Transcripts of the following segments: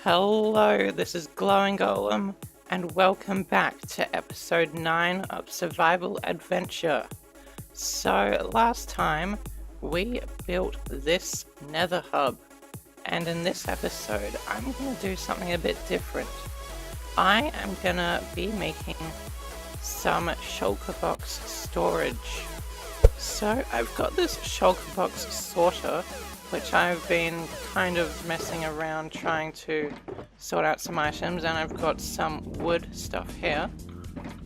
Hello, this is Glowing Golem, and welcome back to episode 9 of Survival Adventure. So, last time we built this nether hub, and in this episode I'm going to do something a bit different. I am going to be making some shulker box storage. So, I've got this shulker box sorter, which I've been kind of messing around trying to sort out some items, and I've got some wood stuff here.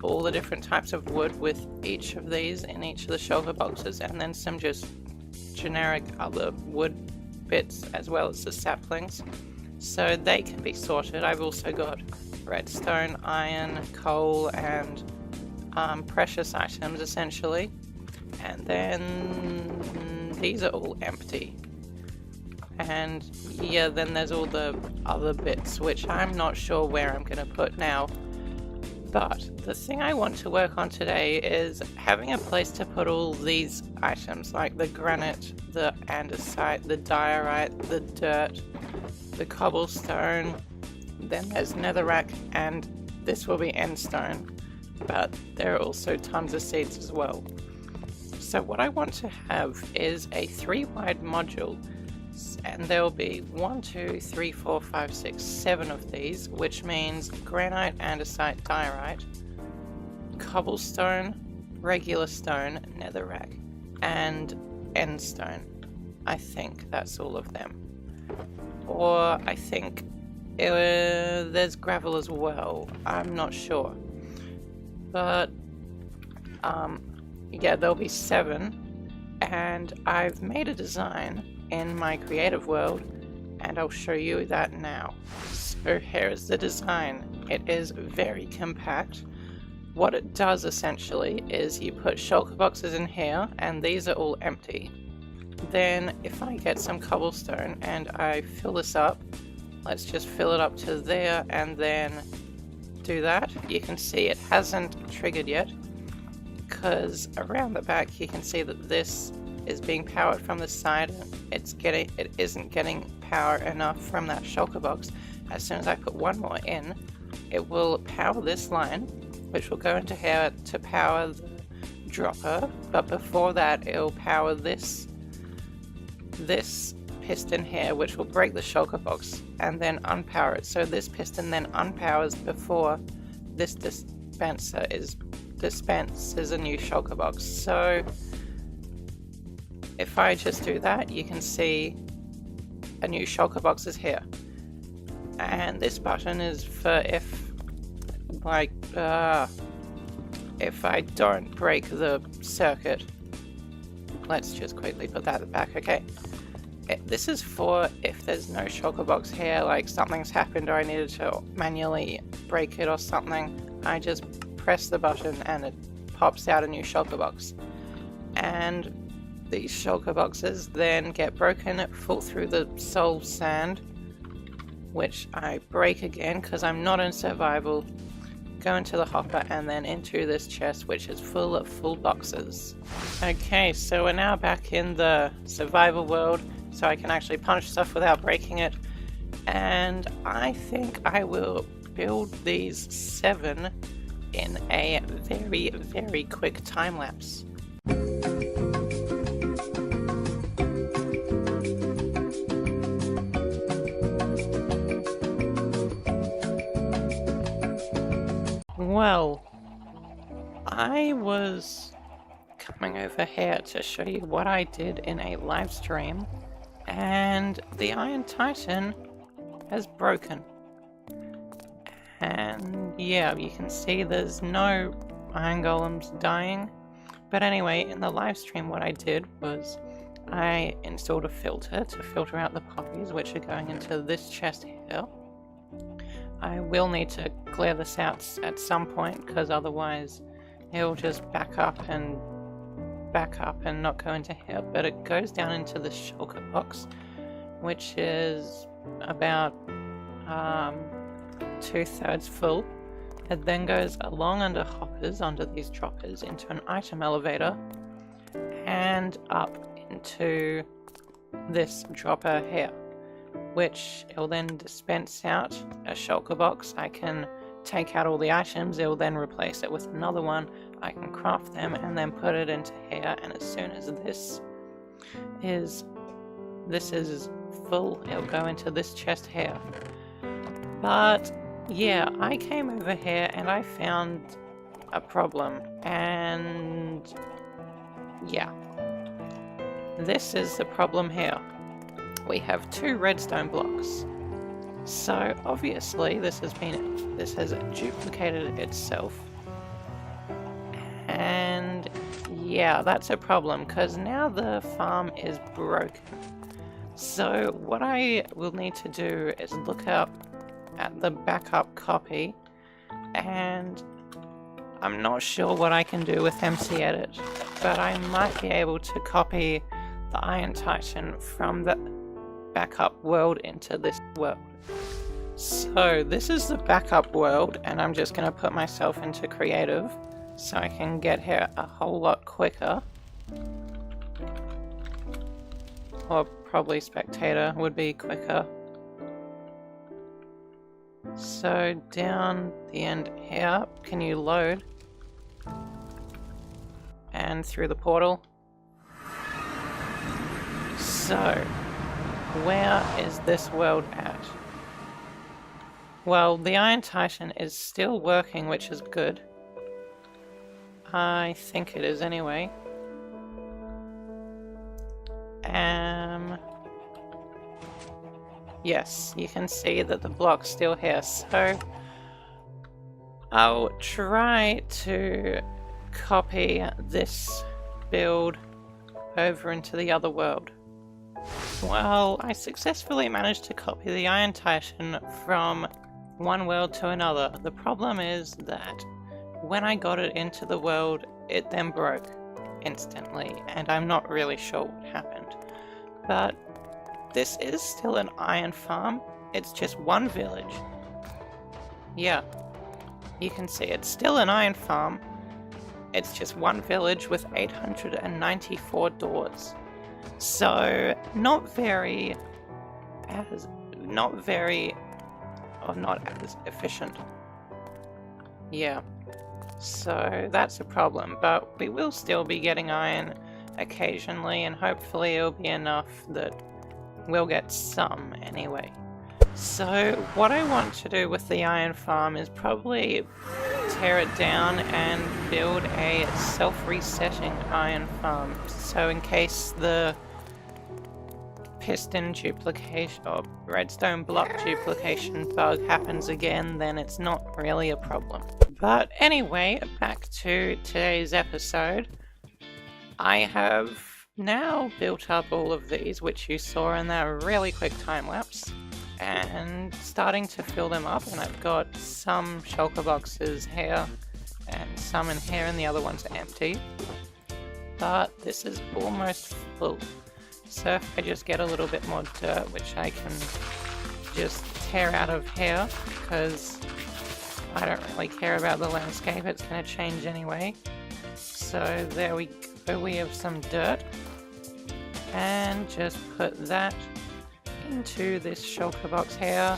All the different types of wood with each of these in each of the shulker boxes, and then some just generic other wood bits as well as the saplings. So they can be sorted. I've also got redstone, iron, coal, and precious items essentially. And then these are all empty. And yeah, then there's all the other bits, which I'm not sure where I'm going to put now. But the thing I want to work on today is having a place to put all these items, like the granite, the andesite, the diorite, the dirt, the cobblestone, then there's netherrack, and this will be endstone. But there are also tons of seeds as well. So what I want to have is a 3-wide module. And there will be 1, 2, 3, 4, 5, 6, 7 of these, which means granite, andesite, diorite, cobblestone, regular stone, netherrack, and endstone. I think that's all of them. Or I think there's gravel as well. I'm not sure. But yeah, there'll be 7, and I've made a design in my creative world, and I'll show you that now. So here's the design. It is very compact. What it does essentially is you put shulker boxes in here, and these are all empty. Then if I get some cobblestone and I fill this up, let's just fill it up to there and then do that. You can see it hasn't triggered yet, because around the back you can see that this is being powered from the side. It isn't getting power enough from that shulker box. As soon as I put one more in, it will power this line, which will go into here to power the dropper, but before that it'll power this piston here, which will break the shulker box and then unpower it. So this piston then unpowers before this dispenses a new shulker box. So if I just do that, you can see a new shulker box is here. And this button is for if I don't break the circuit. Let's just quickly put that back, okay. This is for if there's no shulker box here, like something's happened or I needed to manually break it or something. I just press the button and it pops out a new shulker box. And these shulker boxes then get broken, fall through the soul sand, which I break again because I'm not in survival, go into the hopper and then into this chest, which is full of full boxes. Okay, so we're now back in the survival world, so I can actually punch stuff without breaking it, and I think I will build these 7 in a very, very quick time lapse. Well, I was coming over here to show you what I did in a live stream, and the Iron Titan has broken. And yeah, you can see there's no iron golems dying. But anyway, in the live stream what I did was I installed a filter to filter out the poppies, which are going into this chest here. I will need to clear this out at some point, because otherwise it'll just back up and not go into here. But it goes down into the shulker box, which is about 2/3 full. It then goes along under hoppers, under these droppers, into an item elevator, and up into this dropper here. which it will then dispense out a shulker box. I can take out all the items, it will then replace it with another one. I can craft them and then put it into here, and as soon as this is full, it'll go into this chest here. But yeah, I came over here and I found a problem, and yeah, this is the problem here. We have 2 redstone blocks. So obviously this has duplicated itself, and yeah, that's a problem because now the farm is broken. So what I will need to do is look up at the backup copy, and I'm not sure what I can do with MC Edit, but I might be able to copy the Iron Titan from the backup world into this world. So this is the backup world, and I'm just going to put myself into creative so I can get here a whole lot quicker. Or probably spectator would be quicker. So down the end here, can you load? And through the portal. So, where is this world at? Well, the Iron Titan is still working, which is good. I think it is anyway. Yes, you can see that the block's still here, so I'll try to copy this build over into the other world. Well, I successfully managed to copy the Iron Titan from one world to another. The problem is that when I got it into the world, it then broke instantly, and I'm not really sure what happened. But this is still an iron farm. It's just one village. Yeah, you can see it's still an iron farm. It's just one village with 894 doors. So not as efficient. Yeah, so that's a problem, but we will still be getting iron occasionally, and hopefully it'll be enough that we'll get some anyway. So what I want to do with the iron farm is probably tear it down and build a self-resetting iron farm, so in case the piston duplication or redstone block duplication bug happens again, then it's not really a problem. But anyway, back to today's episode. I have now built up all of these, which you saw in that really quick time lapse, and starting to fill them up, and I've got some shulker boxes here and some in here, and the other ones are empty. But this is almost full. So if I just get a little bit more dirt, which I can just tear out of here, because I don't really care about the landscape, it's going to change anyway. So there we go, we have some dirt. And just put that into this shulker box here.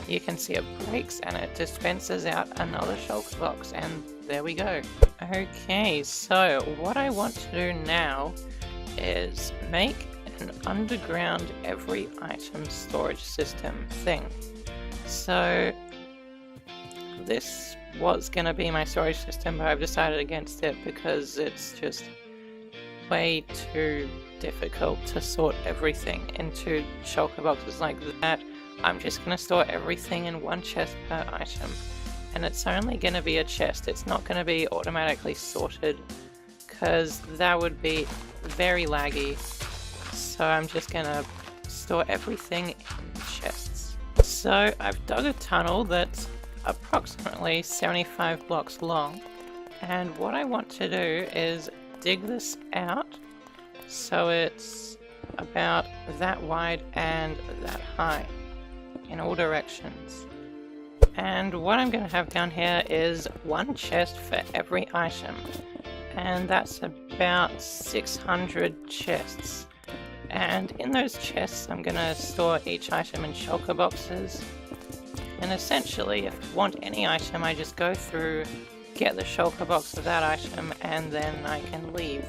You can see it breaks and it dispenses out another shulker box, and there we go. Okay, so what I want to do now is make an underground every item storage system thing. So this was going to be my storage system, but I've decided against it because it's just way too difficult to sort everything into shulker boxes like that. I'm just going to store everything in one chest per item, and it's only going to be a chest. It's not going to be automatically sorted because that would be very laggy. So I'm just going to store everything in chests. So I've dug a tunnel that's approximately 75 blocks long, and what I want to do is dig this out so it's about that wide and that high in all directions. And what I'm going to have down here is one chest for every item, and that's about 600 chests. And in those chests, I'm gonna store each item in shulker boxes. And essentially, if I want any item, I just go through, get the shulker box of that item, and then I can leave.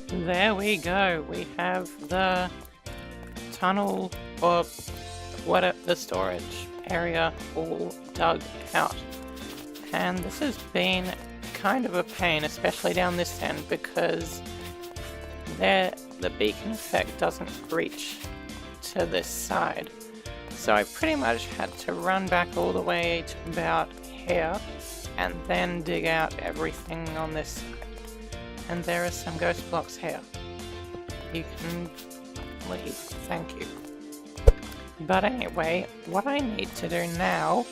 There we go. We have the tunnel, or whatever, the storage area all dug out. And this has been kind of a pain, especially down this end, because the beacon effect doesn't reach to this side. So I pretty much had to run back all the way to about here and then dig out everything on this side. And there are some ghost blocks here. You can leave, thank you. But anyway, what I need to do now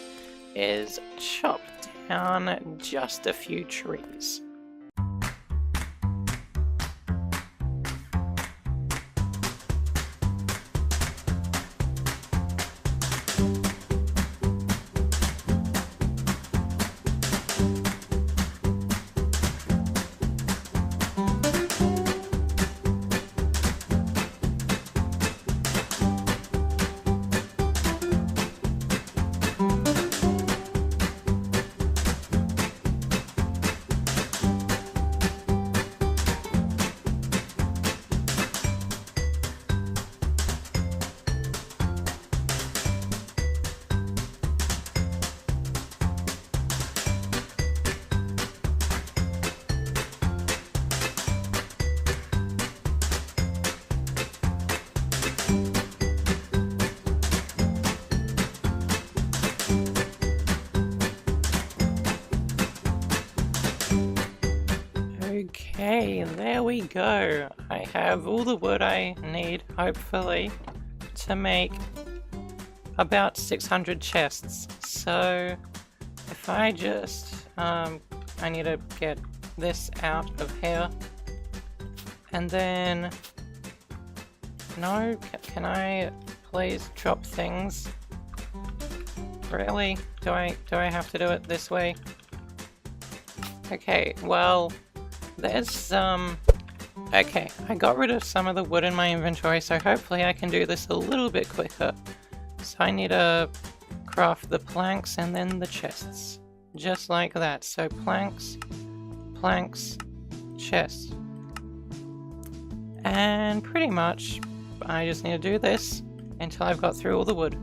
is chop down just a few trees. Okay, there we go. I have all the wood I need, hopefully, to make about 600 chests. So, if I just, I need to get this out of here. And then, no, can I please drop things? Really? Do I have to do it this way? Okay, well, there's some... Okay, I got rid of some of the wood in my inventory, so hopefully I can do this a little bit quicker. So I need to craft the planks and then the chests. Just like that. So planks, planks, chests. And pretty much, I just need to do this until I've got through all the wood.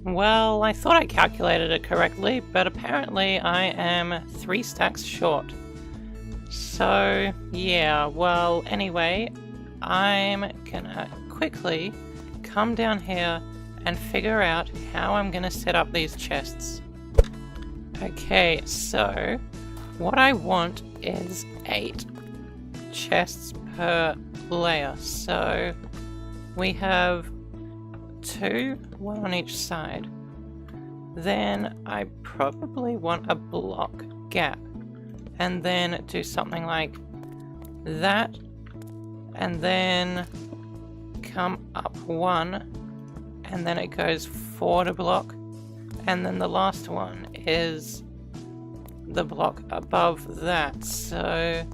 Well, I thought I calculated it correctly, but apparently I am 3 stacks short. So, yeah, well, anyway, I'm gonna quickly come down here and figure out how I'm gonna set up these chests. Okay, so what I want is 8 chests per layer. So we have 2, 1 on each side. Then I probably want a block gap. And then do something like that. And then come up 1. And then it goes forward a block. And then the last one is the block above that. So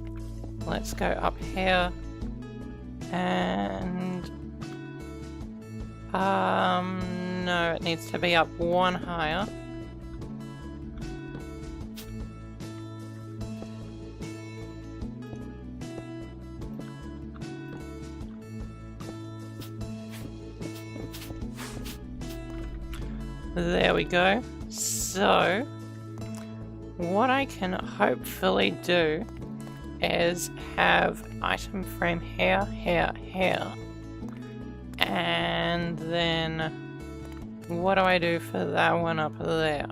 let's go up here. And no, it needs to be up 1 higher. There we go. So, what I can hopefully do is have item frame here, here, here. And then, what do I do for that one up there?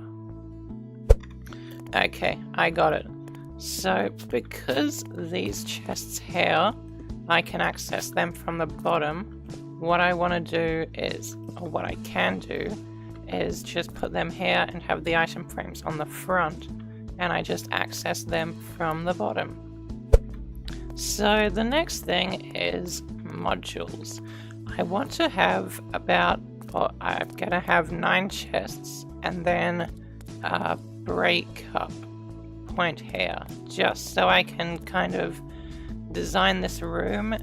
Okay, I got it. So, because these chests here, I can access them from the bottom, what I want to do is, or what I can do, is just put them here and have the item frames on the front, and I just access them from the bottom. So the next thing is modules. I want to have about, well, I'm gonna have 9 chests and then a breakup point here, just so I can kind of design this room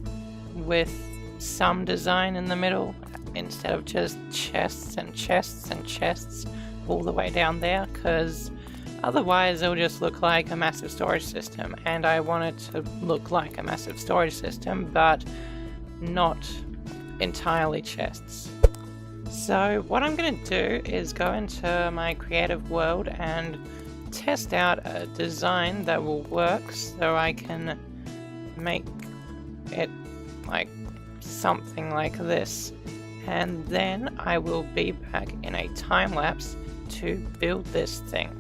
with some design in the middle instead of just chests and chests and chests all the way down there, because otherwise it'll just look like a massive storage system, and I want it to look like a massive storage system but not entirely chests. So what I'm going to do is go into my creative world and test out a design that will work so I can make it like something like this, and then I will be back in a time lapse to build this thing.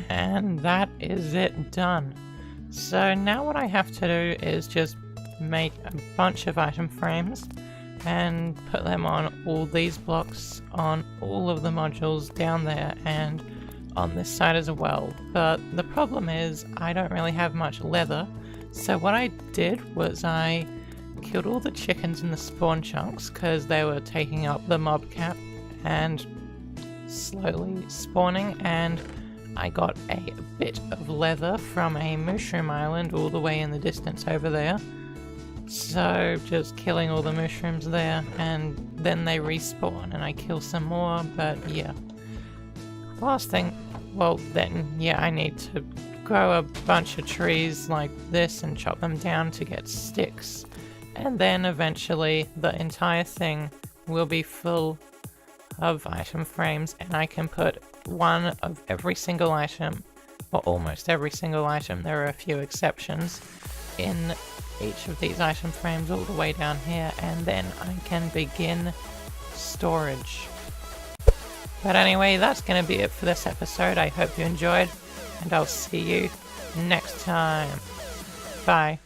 And that is it done. So now what I have to do is just make a bunch of item frames and put them on all these blocks on all of the modules down there and on this side as well. But the problem is I don't really have much leather, so what I did was I killed all the chickens in the spawn chunks because they were taking up the mob cap and slowly spawning, and I got a bit of leather from a mushroom island all the way in the distance over there. So just killing all the mushrooms there, and then they respawn and I kill some more, but yeah. Last thing, well then, yeah, I need to grow a bunch of trees like this and chop them down to get sticks. And then eventually the entire thing will be full of item frames, and I can put one of every single item, or almost every single item, there are a few exceptions, in each of these item frames all the way down here, and then I can begin storage. But anyway, that's going to be it for this episode. I hope you enjoyed, and I'll see you next time. Bye.